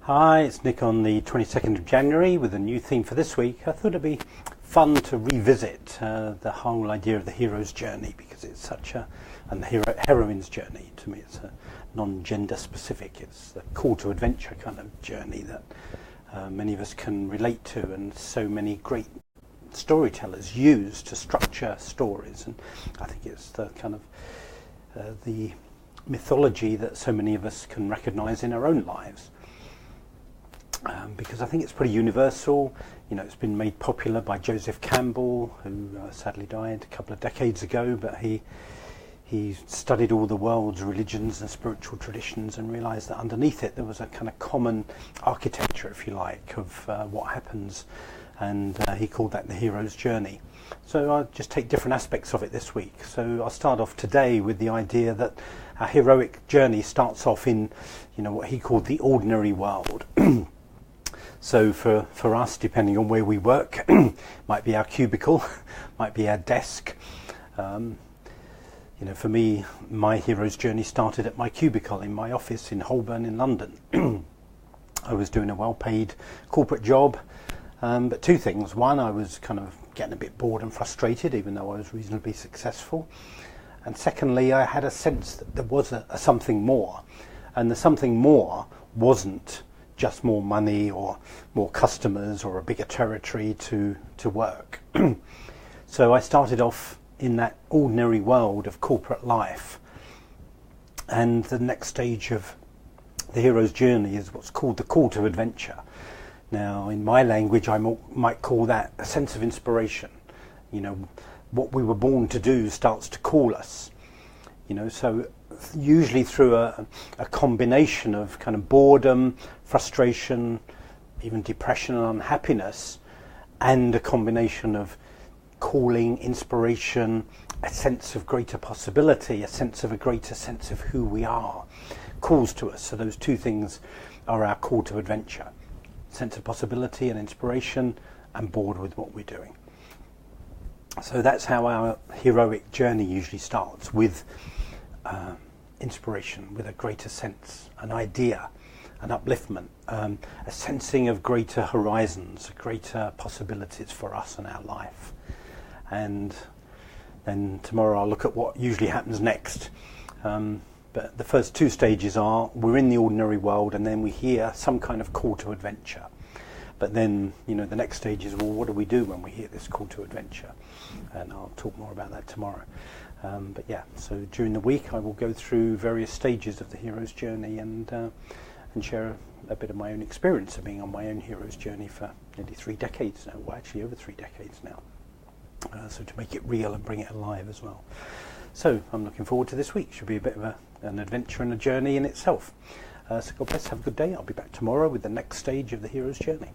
Hi, it's Nick on the 22nd of January with a new theme for this week. I thought it'd be fun to revisit the whole idea of the hero's journey, because it's such a, and the heroine's journey. To me, it's a non-gender specific. It's the call to adventure kind of journey that many of us can relate to, and so many great storytellers use to structure stories. And I think it's the kind of the mythology that so many of us can recognise in our own lives. Because I think it's pretty universal. You know, it's been made popular by Joseph Campbell, who sadly died a couple of decades ago, but he studied all the world's religions and spiritual traditions and realised that underneath it there was a kind of common architecture, if you like, of what happens, and he called that the hero's journey. So I'll just take different aspects of it this week. So I'll start off today with the idea that our heroic journey starts off in, what he called the ordinary world. So for us, depending on where we work, might be our cubicle, might be our desk. For me, my hero's journey started at my cubicle in my office in Holborn in London. I was doing a well-paid corporate job, but two things. One, I was kind of getting a bit bored and frustrated, even though I was reasonably successful. And secondly, I had a sense that there was a something more. And the something more wasn't just more money or more customers or a bigger territory to work. So I started off in that ordinary world of corporate life, and the next stage of the hero's journey is what's called the call to adventure. Now, in my language, I might call that a sense of inspiration. What we were born to do starts to call us. So usually through a combination of kind of boredom, frustration, even depression and unhappiness, and a combination of calling, inspiration, a sense of greater possibility, a sense of a greater sense of who we are, calls to us. So those two things are our call to adventure: sense of possibility and inspiration, and bored with what we're doing. So that's how our heroic journey usually starts, with inspiration, with a greater sense, an idea, an upliftment, a sensing of greater horizons, greater possibilities for us and our life. And then tomorrow I'll look at what usually happens next. But the first two stages are, we're in the ordinary world, and then we hear some kind of call to adventure. But then, the next stage is, well, what do we do when we hear this call to adventure? And I'll talk more about that tomorrow. But yeah, so during the week I will go through various stages of the hero's journey and share a bit of my own experience of being on my own hero's journey for nearly 3 decades now, well, actually over 3 decades now. So to make it real and bring it alive as well. So I'm looking forward to this week. Should be a bit of an adventure and a journey in itself. So God bless, have a good day. I'll be back tomorrow with the next stage of the hero's journey.